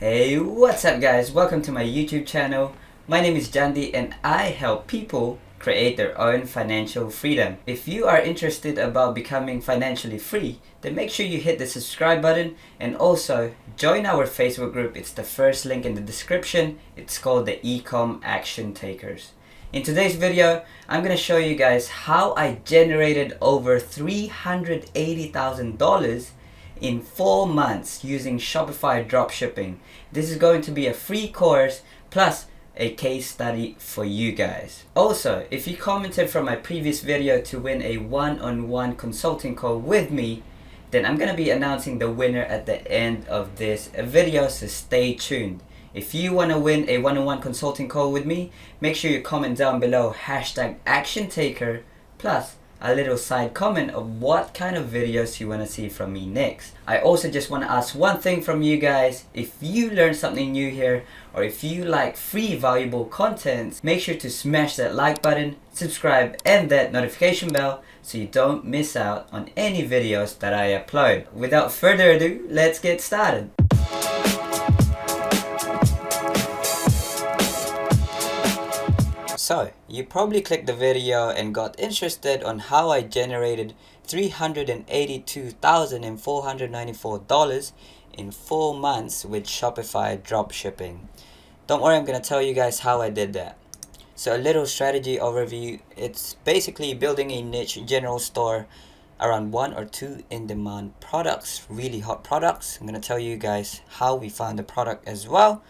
Hey, what's up guys? Welcome to my YouTube channel. My name is Jandi and I help people create their own financial freedom. If you are interested about becoming financially free, then make sure you hit the subscribe button and also join our Facebook group. It's the first link in the description. It's called the Ecom Action Takers. In today's video, I'm going to show you guys how I generated over $380,000 in 4 months using Shopify Dropshipping. This is going to be a free course plus a case study for you guys. Also, if you commented from my previous video to win a one-on-one consulting call with me, then I'm going to be announcing the winner at the end of this video, so stay tuned. If you want to win a one-on-one consulting call with me, make sure you comment down below #ActionTaker plus a little side comment of what kind of videos you want to see from me next. I also just want to ask one thing from you guys. If you learned something new here, or if you like free valuable content, make sure to smash that like button, subscribe and that notification bell so you don't miss out on any videos that I upload. Without further ado, let's get started. So, you probably clicked the video and got interested on how I generated $382,494 in 4 months with Shopify Dropshipping. Don't worry, I'm going to tell you guys how I did that. So a little strategy overview. It's basically building a niche general store around 1 or 2 in-demand products, really hot products. I'm going to tell you guys how we found the product as well.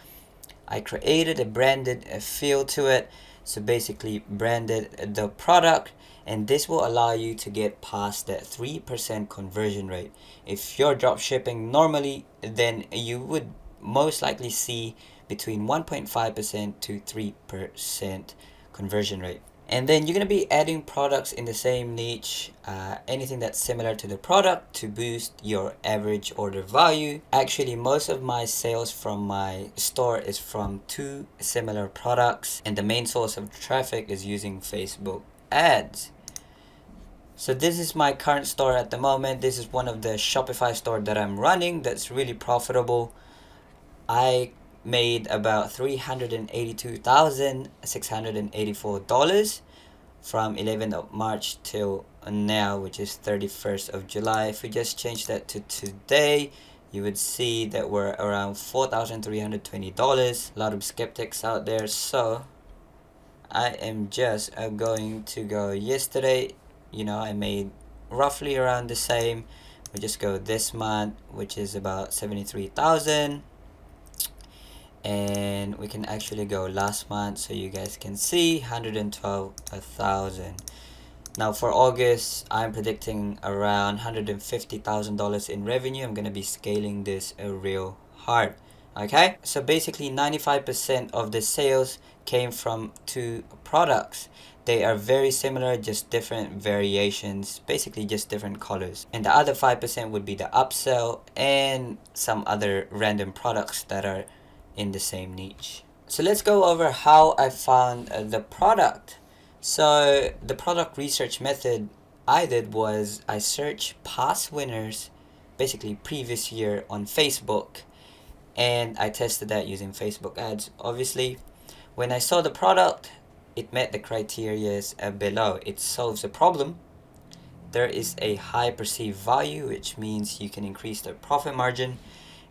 I created a branded feel to it. So basically branded the product, and this will allow you to get past that 3% conversion rate. If you're drop shipping normally, then you would most likely see between 1.5% to 3% conversion rate. And then you're going to be adding products in the same niche, anything that's similar to the product to boost your average order value. Actually, most of my sales from my store is from 2 similar products, and the main source of traffic is using Facebook ads. So this is my current store at the moment. This is one of the Shopify store that I'm running that's really profitable. I made about $382,684 from 11th of March till now, which is 31st of July. If we just change that to today, you would see that we're around $4,320. A lot of skeptics out there, so I am just going to go yesterday. I made roughly around the same. We just go this month, which is about 73,000. And we can actually go last month so you guys can see 112,000. Now for August, I'm predicting around $150,000 in revenue. I'm gonna be scaling this real hard. Okay, so basically 95% of the sales came from 2 products. They are very similar, just different variations, basically just different colors. And the other 5% would be the upsell and some other random products that are in the same niche. So let's go over how I found the product. So the product research method I did was I searched past winners, basically previous year on Facebook, and I tested that using Facebook ads. Obviously, when I saw the product, it met the criteria below. It solves a problem. There is a high perceived value, which means you can increase the profit margin,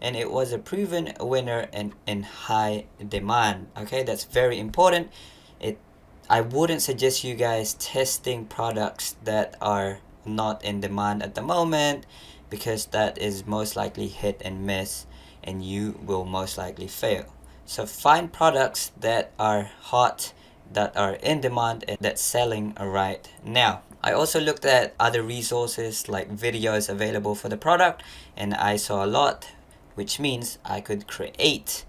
and it was a proven winner and in high demand. Okay, that's very important. I wouldn't suggest you guys testing products that are not in demand at the moment, because that is most likely hit and miss and you will most likely fail. So find products that are hot, that are in demand, and that's selling right now. I also looked at other resources like videos available for the product, and I saw a lot, which means I could create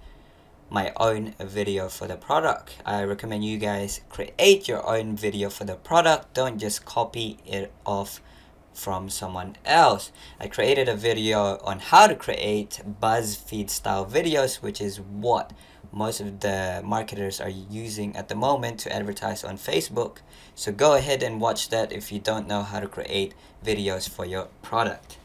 my own video for the product. I recommend you guys create your own video for the product. Don't just copy it off from someone else. I created a video on how to create BuzzFeed style videos, which is what most of the marketers are using at the moment to advertise on Facebook. So go ahead and watch that if you don't know how to create videos for your product.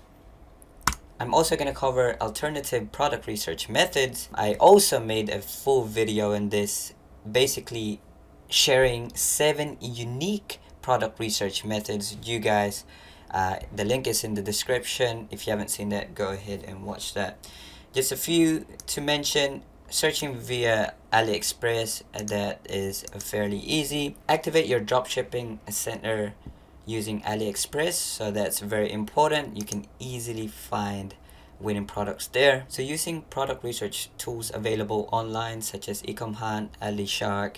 I'm also going to cover alternative product research methods. I also made a full video in this, basically sharing 7 unique product research methods. You guys, the link is in the description. If you haven't seen that, go ahead and watch that. Just a few to mention. Searching via Aliexpress, that is fairly easy. Activate your dropshipping center using Aliexpress, so that's very important. You can easily find winning products there. So using product research tools available online such as EcomHunt, AliShark,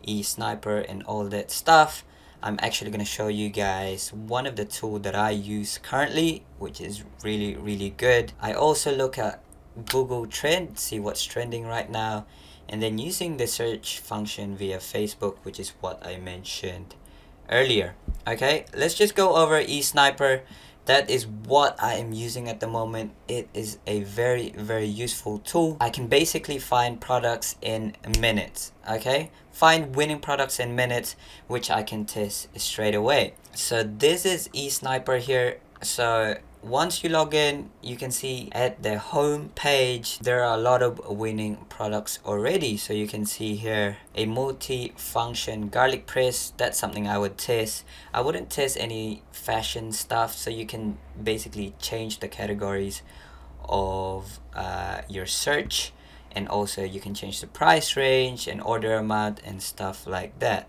eSniper, and all that stuff, I'm actually going to show you guys one of the tools that I use currently, which is really good. I also look at Google Trend, see what's trending right now, and then using the search function via Facebook, which is what I mentioned earlier. Okay, let's just go over eSniper. That is what I am using at the moment. It is a very useful tool. I can basically find products in minutes. Okay, find winning products in minutes, which I can test straight away. So this is eSniper here. So once you log in, you can see at the home page there are a lot of winning products already. So you can see here a multi-function garlic press. That's something I would test. I wouldn't test any fashion stuff, so you can basically change the categories of your search, and also you can change the price range and order amount and stuff like that.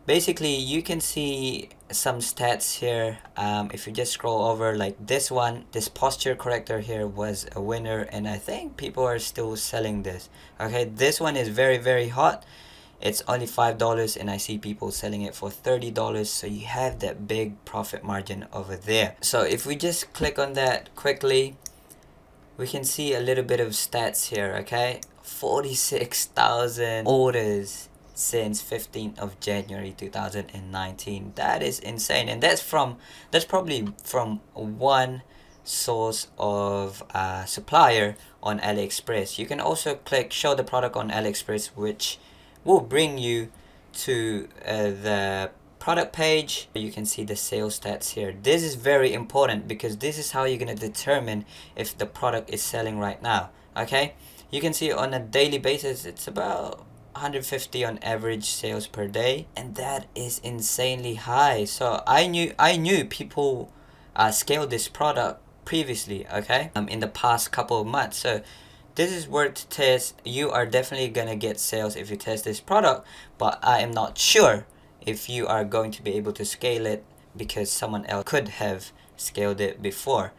Basically, you can see some stats here. If you just scroll over, like this one, this posture corrector here was a winner, and I think people are still selling this. Okay, this one is very hot. It's only $5, and I see people selling it for $30, so you have that big profit margin over there. So if we just click on that quickly, we can see a little bit of stats here. Okay, 46,000 orders since 15th of January 2019. That is insane, and that's probably from one source of supplier on Aliexpress. You can also click show the product on Aliexpress, which will bring you to the product page. You can see the sales stats here. This is very important because this is how you're going to determine if the product is selling right now. Okay, you can see on a daily basis it's about 150 on average sales per day, and that is insanely high. So I knew people scaled this product previously, okay, in the past couple of months. So this is worth to test. You are definitely gonna get sales if you test this product, but I am not sure if you are going to be able to scale it because someone else could have scaled it before.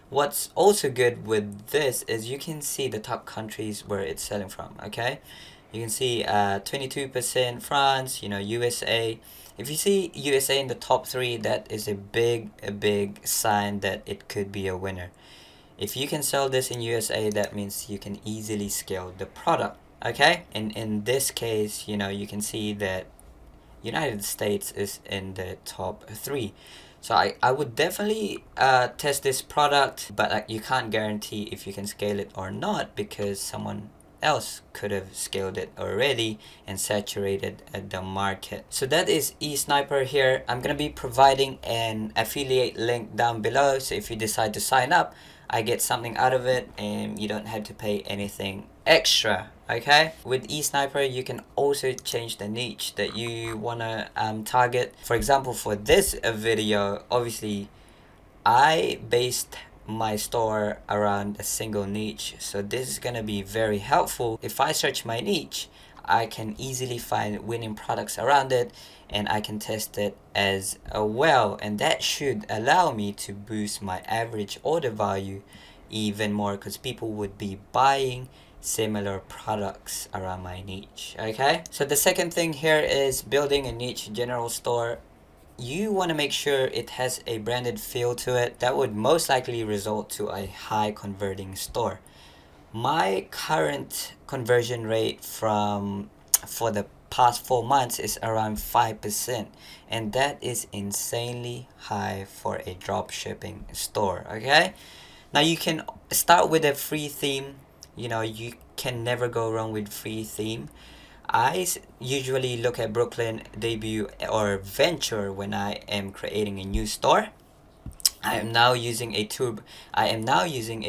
What's also good with this is you can see the top countries where it's selling from. Okay, you can see 22% France, USA. If you see USA in the top 3, that is a big sign that it could be a winner. If you can sell this in USA, that means you can easily scale the product. Okay, and in this case, you can see that United States is in the top 3. So I would definitely test this product, but you can't guarantee if you can scale it or not because someone else could have scaled it already and saturated the market. So that is eSniper here. I'm gonna be providing an affiliate link down below, so if you decide to sign up, I get something out of it and you don't have to pay anything extra. Okay, with eSniper you can also change the niche that you wanna target. For example, for this video, obviously I based my store around a single niche, so this is gonna be very helpful. If I search my niche, I can easily find winning products around it, and I can test it as well, and that should allow me to boost my average order value even more because people would be buying similar products around my niche. Okay, so the second thing here is building a niche general store. You want to make sure it has a branded feel to it. That would most likely result to a high converting store. My current conversion rate for the past 4 months is around 5%, and that is insanely high for a drop shipping store. Okay, now you can start with a free theme. You can never go wrong with free theme. I usually look at Brooklyn, debut, or venture when I am creating a new store. I am now using a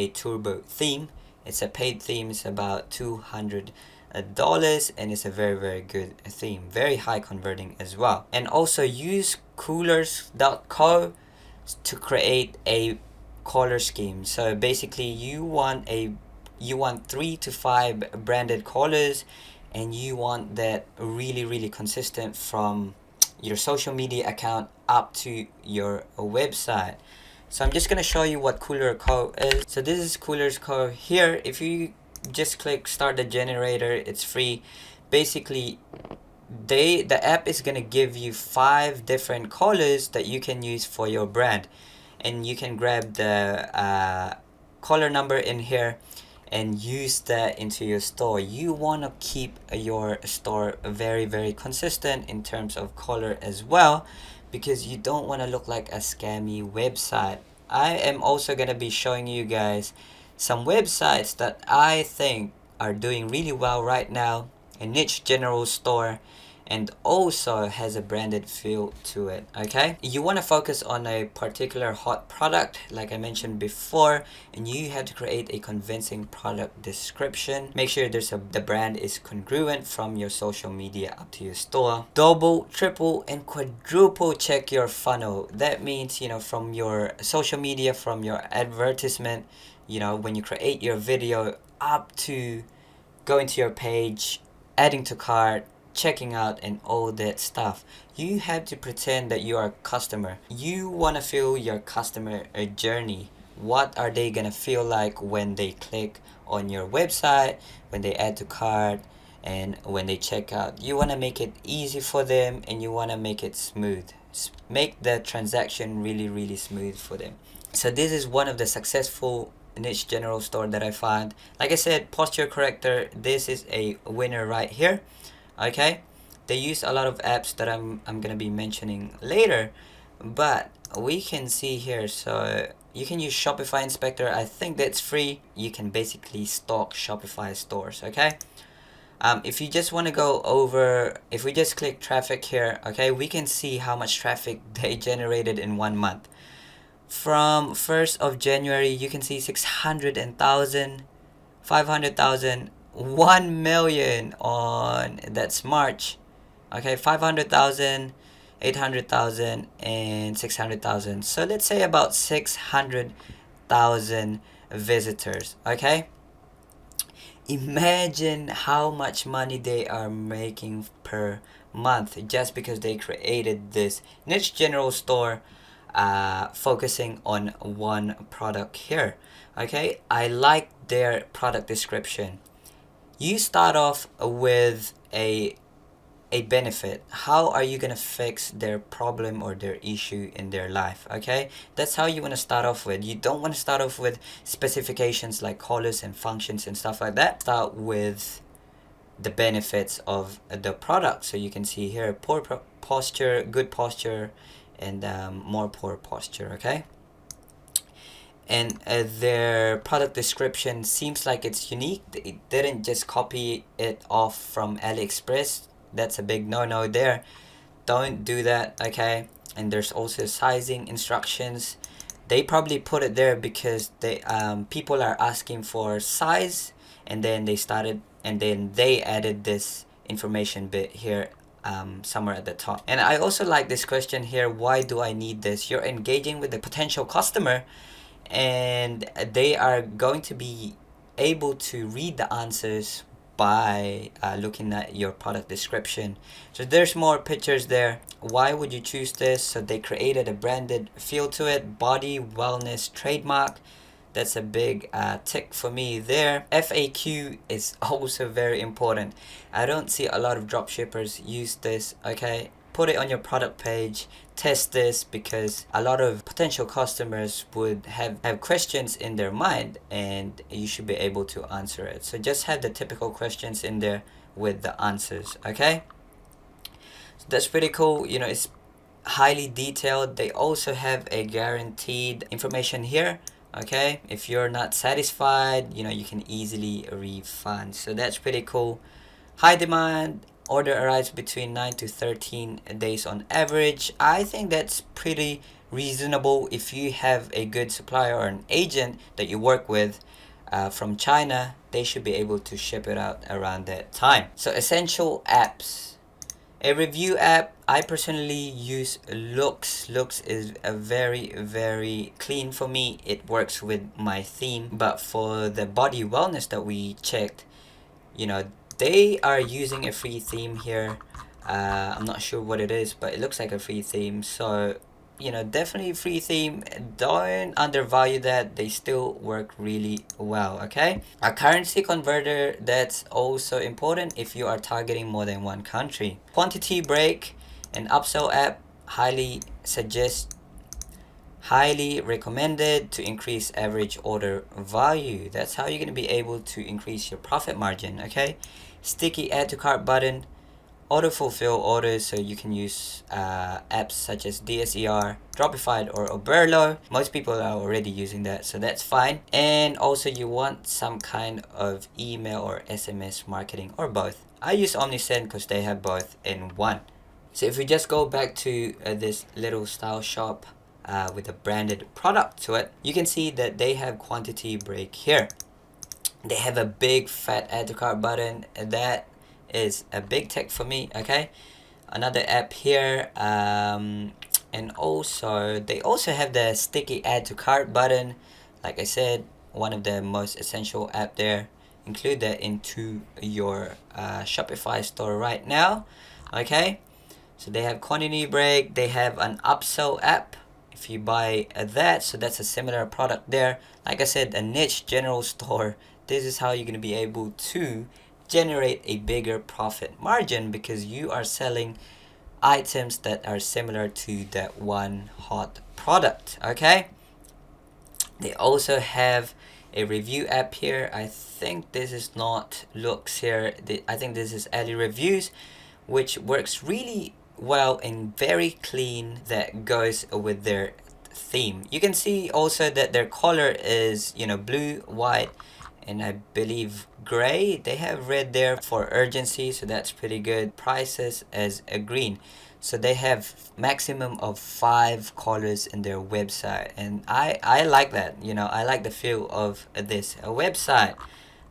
turbo theme. It's a paid theme. It's about $200, and it's a very good theme, very high converting as well. And also use coolers.co to create a color scheme. So basically you want 3 to 5 branded colors, and you want that really consistent from your social media account up to your website. So I'm just gonna show you what Cooler Co is. So this is Cooler's Co here. If you just click start the generator, it's free. Basically the app is gonna give you 5 different colors that you can use for your brand, and you can grab the color number in here and use that into your store. You want to keep your store very consistent in terms of color as well, because you don't want to look like a scammy website. I am also going to be showing you guys some websites that I think are doing really well right now, a niche general store, and also has a branded feel to it. Okay, you want to focus on a particular hot product like I mentioned before, and you have to create a convincing product description. Make sure the brand is congruent from your social media up to your store. Double, triple, and quadruple check your funnel. That means, from your social media, from your advertisement, when you create your video, up to going to your page, adding to cart, checking out, and all that stuff. You have to pretend that you are a customer. You want to feel your customer journey. What are they gonna feel like when they click on your website, when they add to cart, and when they check out? You want to make it easy for them, and you want to make it smooth. Make the transaction really smooth for them. So this is one of the successful niche general store that I found. Like I said, posture corrector, this is a winner right here. Okay, they use a lot of apps that I'm gonna be mentioning later, but we can see here. So you can use Shopify Inspector. I think that's free. You can basically stalk Shopify stores. Okay, if you just want to go over, if we just click traffic here, okay, we can see how much traffic they generated in 1 month. From 1st of January, you can see 600,000, 500,000, 1 million on, that's March. Okay, 500,000, 800,000, and 600,000. So let's say about 600,000 visitors. Okay, imagine how much money they are making per month just because they created this niche general store, focusing on one product here. Okay, I like their product description. You start off with a benefit. How are you gonna fix their problem or their issue in their life? Okay, that's how you want to start off with. You don't want to start off with specifications like colors and functions and stuff like that. Start with the benefits of the product. So you can see here, poor posture, good posture, and more poor posture. Okay, and their product description seems like it's unique. It didn't just copy it off from Aliexpress. That's a big no there. Don't do that. Okay, and there's also sizing instructions. They probably put it there because they people are asking for size, and then they added this information bit here, somewhere at the top. And I also like this question here, why do I need this? You're engaging with the potential customer, and they are going to be able to read the answers by looking at your product description. So there's more pictures there. Why would you choose this? So they created a branded feel to it. Body wellness trademark, that's a big tick for me there. FAQ is also very important. I don't see a lot of dropshippers use this. Okay, put it on your product page. Test this, because a lot of potential customers would have questions in their mind, and you should be able to answer it. So just have the typical questions in there with the answers. Okay, so that's pretty cool. It's highly detailed. They also have a guaranteed information here. Okay, if you're not satisfied, you can easily refund. So that's pretty cool. High demand, order arrives between 9 to 13 days on average. I think that's pretty reasonable. If you have a good supplier or an agent that you work with from China, they should be able to ship it out around that time. So essential apps. A review app, I personally use Looks. Looks is a very clean for me. It works with my theme. But for the body wellness that we checked, you know, they are using a free theme here. I'm not sure what it is, but it looks like a free theme. So, you know, definitely free theme. Don't undervalue that. They still work really well. Okay, a currency converter, that's also important if you are targeting more than one country. Quantity break, an upsell app, highly recommended to increase average order value. That's how you're going to be able to increase your profit margin. Okay, sticky add to cart button, auto fulfill orders, so you can use apps such as DSER, Dropify, or Oberlo. Most people are already using that, so that's fine. And also you want some kind of email or SMS marketing, or both. I use Omnisend because they have both in one. So if we just go back to this little style shop with a branded product to it, you can see that they have quantity break here. They have a big fat add to cart button. That is a big tick for me. Okay, another app here, and also they also have the sticky add to cart button. Like I said, one of the most essential app there. Include that into your Shopify store right now. Okay, so they have quantity break. They have an upsell app if you buy that, so that's a similar product there. Like I said, a niche general store. This is how you're going to be able to generate a bigger profit margin, because you are selling items that are similar to that one hot product. Okay, they also have a review app here. I think this is not Looks here. I think this is Ali Reviews, which works really well and very clean, that goes with their theme. You can see also that their color is, you know, blue, white, and I believe gray. They have red there for urgency, so that's pretty good. Prices as a green. So they have maximum of 5 colors in their website, and I like that. You know, I like the feel of this website.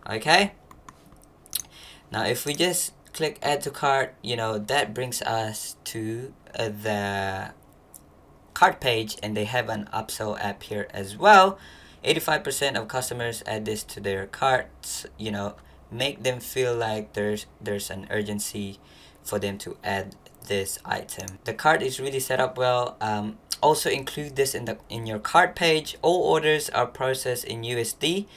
Okay, now if we just click add to cart, you know, that brings us to the cart page, and they have an upsell app here as well. 85% of customers add this to their carts. You know, make them feel like there's an urgency for them to add this item. The cart is really set up well. Also include this in your cart page. All orders are processed in USD.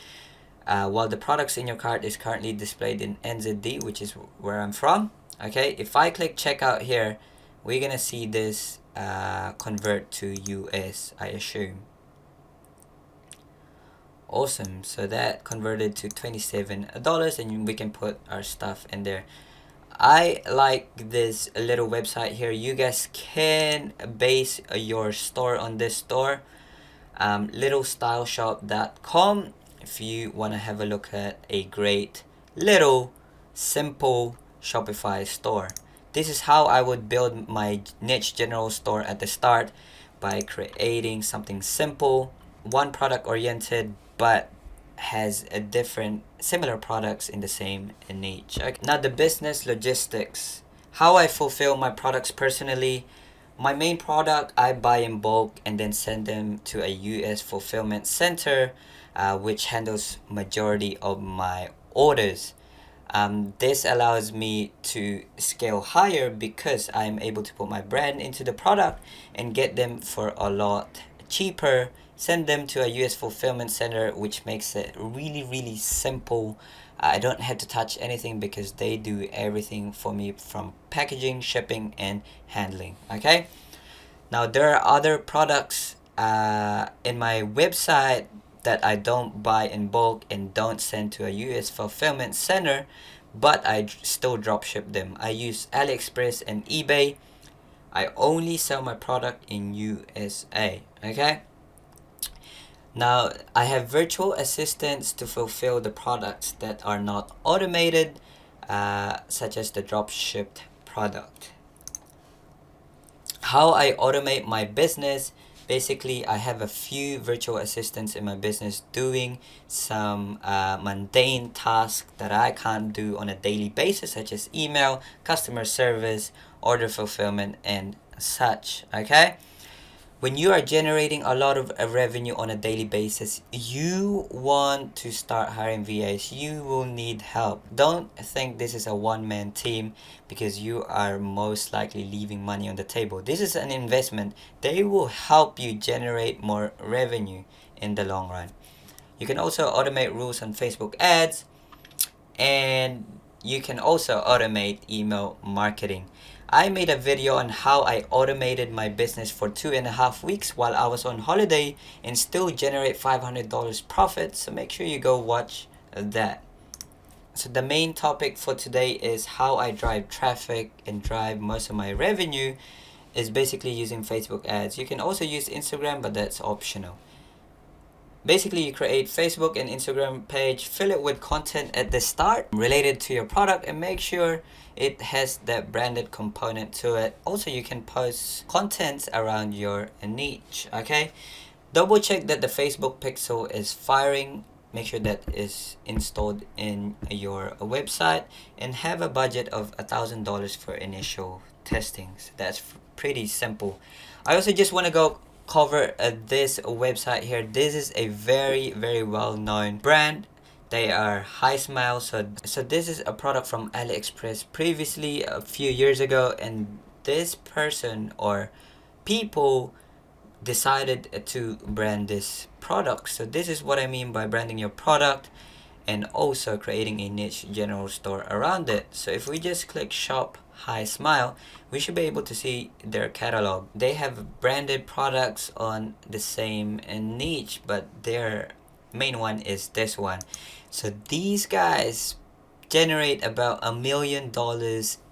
While the products in your cart is currently displayed in NZD, which is where I'm from. Okay, if I click checkout here, we're gonna see this convert to US, I assume. Awesome, so that converted to $27, and we can put our stuff in there. I like this little website here. You guys can base your store on this store, littlestyleshop.com, if you want to have a look at a great little simple Shopify store. This is how I would build my niche general store at the start, by creating something simple, one product oriented, but has a different similar products in the same niche. Okay. Now the business logistics, how I fulfill my products personally. My main product I buy in bulk and then send them to a US fulfillment center, which handles majority of my orders. This allows me to scale higher because I'm able to put my brand into the product and get them for a lot cheaper, send them to a US fulfillment center, which makes it really simple. I don't have to touch anything because they do everything for me, from packaging, shipping, and handling. Okay, now there are other products in my website that I don't buy in bulk and don't send to a US fulfillment center, but I still drop ship them. I use Aliexpress and eBay. I only sell my product in USA. Okay, now I have virtual assistants to fulfill the products that are not automated, such as the drop shipped product. How I automate my business, Basically, I have a few virtual assistants in my business doing some mundane tasks that I can't do on a daily basis, such as email, customer service, order fulfillment, and such. Okay? When you are generating a lot of revenue on a daily basis, you want to start hiring VAs. You will need help. Don't think this is a one-man team, because you are most likely leaving money on the table. This is an investment. They will help you generate more revenue in the long run. You can also automate rules on Facebook ads, and you can also automate email marketing. I made a video on how I automated my business for 2.5 weeks while I was on holiday and still generate $500 profit, so make sure you go watch that. So the main topic for today is how I drive traffic and drive most of my revenue is basically using Facebook ads. You can also use Instagram, but that's optional. Basically, you create Facebook and Instagram page, fill it with content at the start related to your product, and make sure it has that branded component to it. Also, you can post content around your niche. Okay, double check that the Facebook pixel is firing. Make sure that is installed in your website, and have a budget of $1,000 for initial testings. That's pretty simple. I also just want to go cover this website here. This is a very well known brand. They are High Smile. So this is a product from Aliexpress previously a few years ago, and this person or people decided to brand this product. So this is what I mean by branding your product and also creating a niche general store around it. So if we just click shop High Smile, we should be able to see their catalog. They have branded products on the same niche, but their main one is this one. So these guys generate about $1 million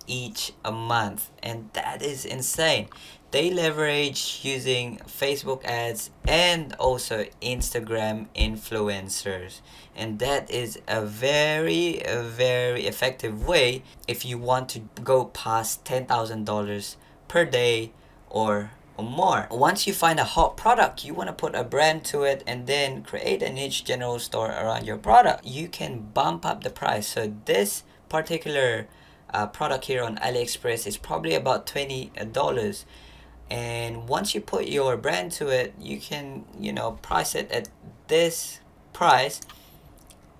each a month, and that is insane. They leverage using Facebook ads and also Instagram influencers, and that is a very effective way if you want to go past $10,000 per day or more. Once you find a hot product, you want to put a brand to it and then create a niche general store around your product. You can bump up the price. So this particular product here on Aliexpress is probably about $20. And once you put your brand to it, you can, price it at this price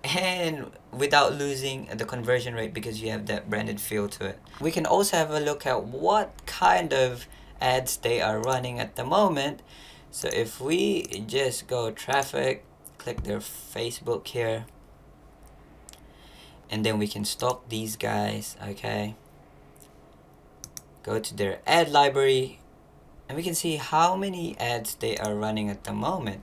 and without losing the conversion rate, because you have that branded feel to it. We can also have a look at what kind of ads they are running at the moment. So if we just go traffic, click their Facebook here, and then we can stalk these guys. Okay, go to their ad library, and we can see how many ads they are running at the moment.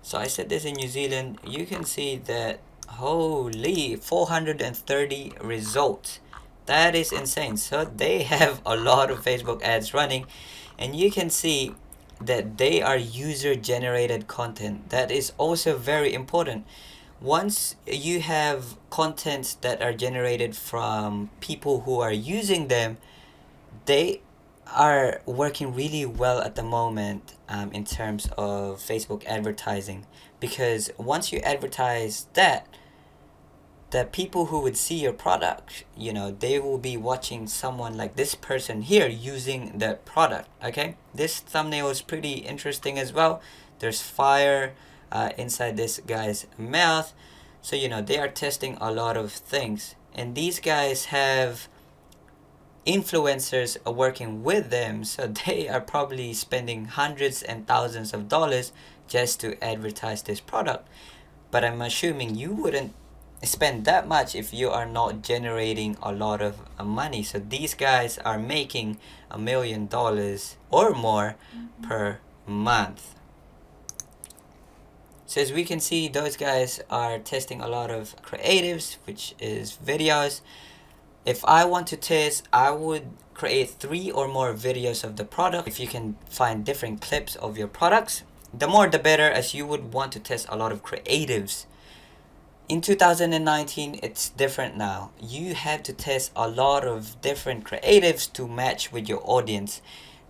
So I set this in New Zealand. You can see that, holy, 430 results. That is insane. So they have a lot of Facebook ads running, and you can see that they are user generated content. That is also very important. Once you have contents that are generated from people who are using them, they are working really well at the moment in terms of Facebook advertising, because once you advertise that, the people who would see your product, they will be watching someone like this person here using that product. Okay, this thumbnail is pretty interesting as well. There's fire inside this guy's mouth. So they are testing a lot of things, and these guys have influencers are working with them, so they are probably spending hundreds and thousands of dollars just to advertise this product. But I'm assuming you wouldn't spend that much if you are not generating a lot of money. So these guys are making $1 million or more per month. So as we can see, those guys are testing a lot of creatives, which is videos. If I want to test, I would create 3 or more videos of the product. If you can find different clips of your products, the more the better, as you would want to test a lot of creatives. In 2019, it's different now. You have to test a lot of different creatives to match with your audience.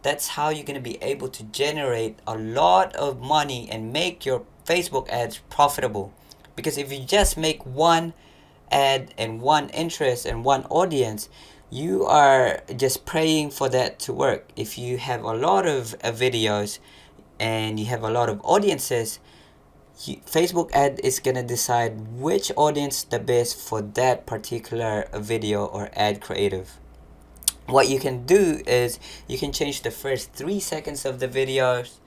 That's how you're going to be able to generate a lot of money and make your Facebook ads profitable. Because if you just make one ad and one interest and one audience, you are just praying for that to work. If you have a lot of videos and you have a lot of audiences, Facebook ad is gonna decide which audience the best for that particular video or ad creative. What you can do is you can change the first 3 seconds of the videos,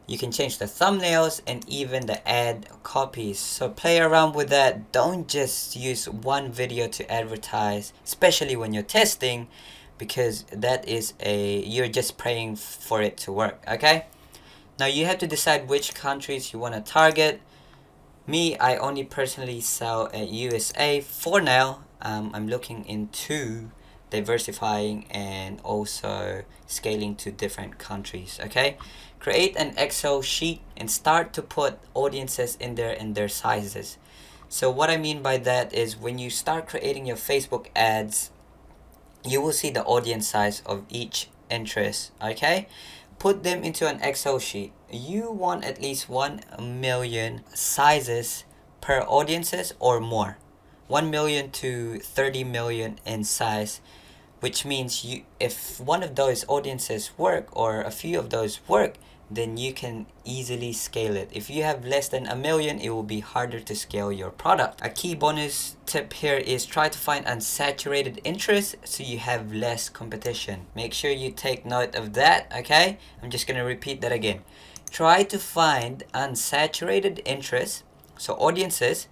you can change the thumbnails, and even the ad copies. So play around with that. Don't just use one video to advertise, especially when you're testing, because that is you're just praying for it to work. Okay, now you have to decide which countries you want to target. Me, I only personally sell at USA for now. I'm looking into diversifying and also scaling to different countries. Okay, create an Excel sheet and start to put audiences in there and their sizes. So what I mean by that is when you start creating your Facebook ads, you will see the audience size of each interest. Okay, put them into an Excel sheet. You want at least 1 million sizes per audiences or more. 1 million to 30 million in size, which means if one of those audiences work or a few of those work, then you can easily scale it. If you have less than 1 million, it will be harder to scale your product. A key bonus tip here is try to find unsaturated interest so you have less competition. Make sure you take note of that, okay? I'm just gonna repeat that again. Try to find unsaturated interest, so audiences,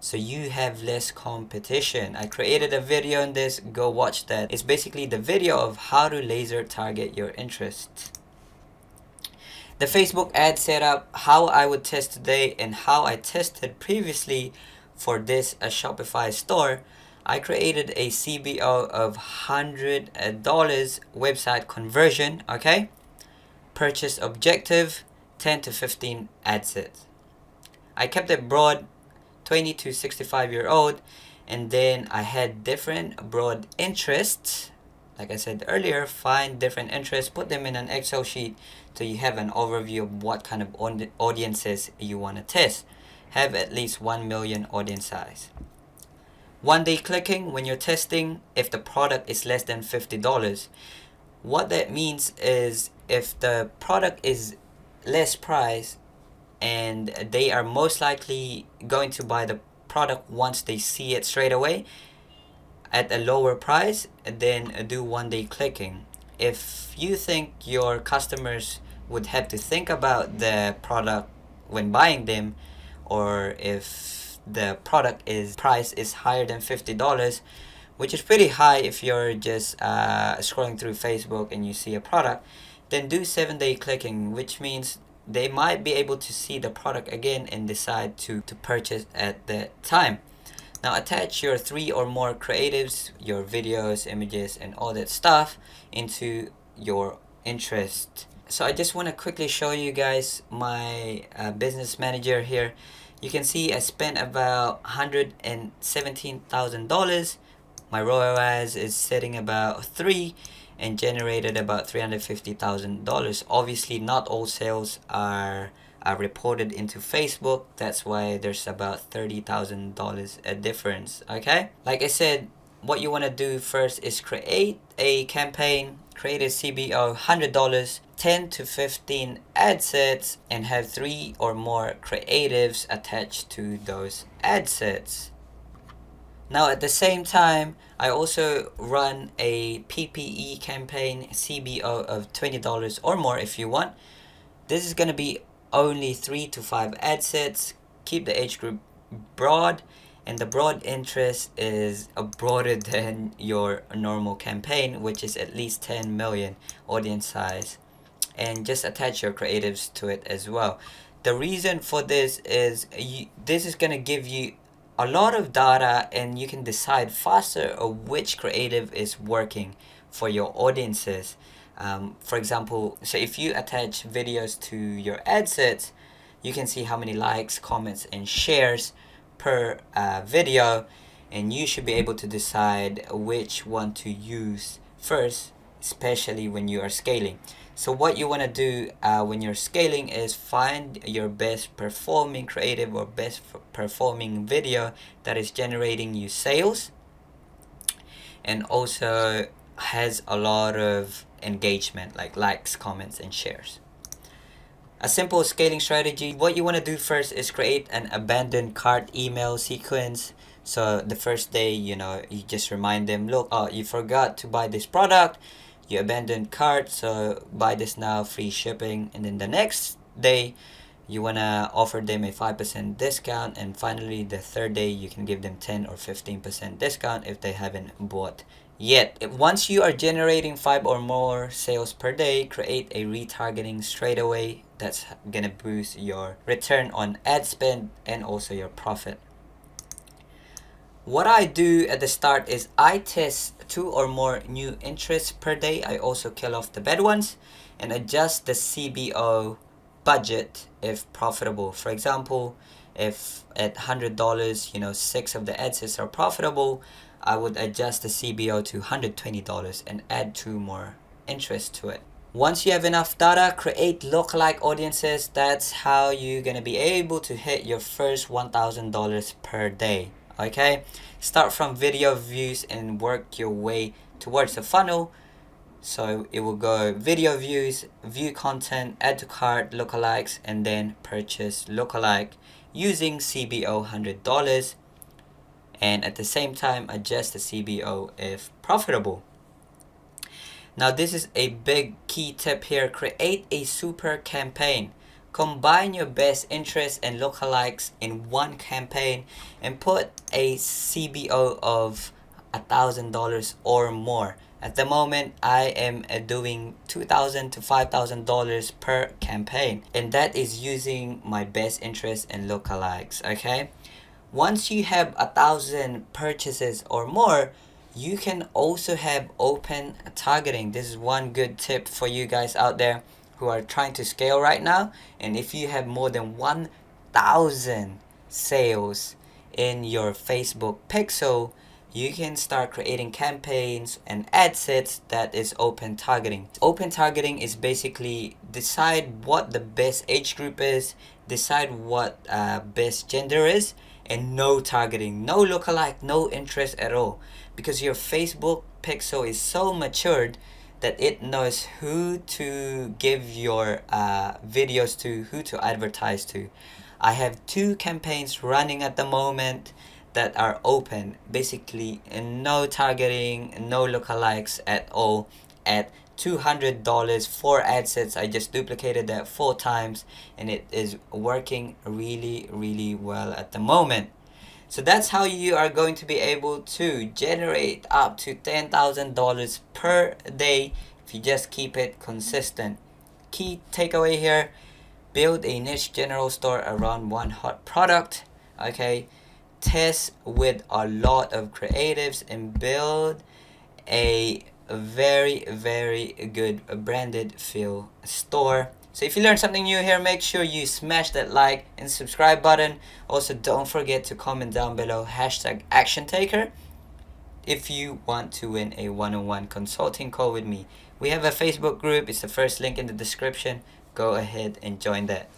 so you have less competition. I created a video on this, go watch that. It's basically the video of how to laser target your interest. The Facebook ad setup, how I would test today and how I tested previously for this Shopify store. I created a CBO of $100 website conversion, okay? Purchase objective, 10 to 15 ad sets. I kept it broad, 20 to 65-year-old, and then I had different broad interests. Like I said earlier, find different interests, put them in an Excel sheet so you have an overview of what kind of audiences you want to test. Have at least 1 million audience size. 1 day clicking when you're testing if the product is less than $50. What that means is if the product is less price and they are most likely going to buy the product once they see it straight away at a lower price, then do 1 day clicking. If you think your customers would have to think about the product when buying them, or if the product price is higher than $50, which is pretty high if you're just scrolling through Facebook and you see a product, then do 7 day clicking, which means they might be able to see the product again and decide to purchase at that time. Now attach your 3 or more creatives, your videos, images, and all that stuff into your interest. So I just want to quickly show you guys my business manager here. You can see I spent about $117,000. My ROAS is sitting about 3 and generated about $350,000. Obviously not all sales are reported into Facebook. That's why there's about $30,000 a difference. Okay, like I said, what you want to do first is create a campaign, create a CBO $100, 10 to 15 ad sets, and have 3 or more creatives attached to those ad sets. Now at the same time, I also run a PPE campaign, CBO of $20 or more if you want. This is going to be only 3 to 5 ad sets. Keep the age group broad, and the broad interest is broader than your normal campaign, which is at least 10 million audience size. And just attach your creatives to it as well. The reason for this is this is going to give you a lot of data, and you can decide faster of which creative is working for your audiences. For example, so if you attach videos to your ad sets, you can see how many likes, comments, and shares per video, and you should be able to decide which one to use first especially when you are scaling. So what you want to do when you're scaling is find your best performing creative or best performing video that is generating you sales and also has a lot of engagement, like likes, comments, and shares. A simple scaling strategy. What you want to do first is create an abandoned cart email sequence. So the first day, you just remind them, look, you forgot to buy this product, you abandoned cart, so buy this now, free shipping. And then the next day, you want to offer them a 5% discount. And finally, the third day, you can give them 10 or 15% discount if they haven't bought yet. Once you are generating 5 or more sales per day, create a retargeting straight away. That's gonna boost your return on ad spend and also your profit. What I do at the start is I test 2 or more new interests per day. I also kill off the bad ones and adjust the CBO budget if profitable. For example, if at $100, 6 of the ad sets are profitable, I would adjust the CBO to $120 and add 2 more interests to it. Once you have enough data, create lookalike audiences. That's how you're gonna be able to hit your first $1,000 per day. Okay, start from video views and work your way towards the funnel. So it will go video views, view content, add to cart, lookalikes, and then purchase lookalike using CBO $100, and at the same time adjust the CBO if profitable. Now this is a big key tip here. Create a super campaign. Combine your best interests and lookalikes in one campaign and put a CBO of $1,000 or more. At the moment, I am doing $2,000 to $5,000 per campaign, and that is using my best interest and lookalikes. Okay, once you have 1,000 purchases or more, you can also have open targeting. This is one good tip for you guys out there who are trying to scale right now. And if you have more than 1,000 sales in your Facebook pixel, you can start creating campaigns and ad sets that is open targeting. Open targeting is basically decide what the best age group is, decide what best gender is, and no targeting, no lookalike, no interest at all. Because your Facebook pixel is so matured that it knows who to give your videos to, who to advertise to. I have 2 campaigns running at the moment that are open, basically no targeting, no lookalikes at all, at $200 for ad sets. I just duplicated that 4 times and it is working really well at the moment. So that's how you are going to be able to generate up to $10,000 per day if you just keep it consistent. Key takeaway here, build a niche general store around one hot product. Okay, test with a lot of creatives and build a very good branded feel store. So if you learned something new here, make sure you smash that like and subscribe button. Also, don't forget to comment down below #ActionTaker if you want to win a one-on-one consulting call with me. We have a Facebook group. It's the first link in the description. Go ahead and join that.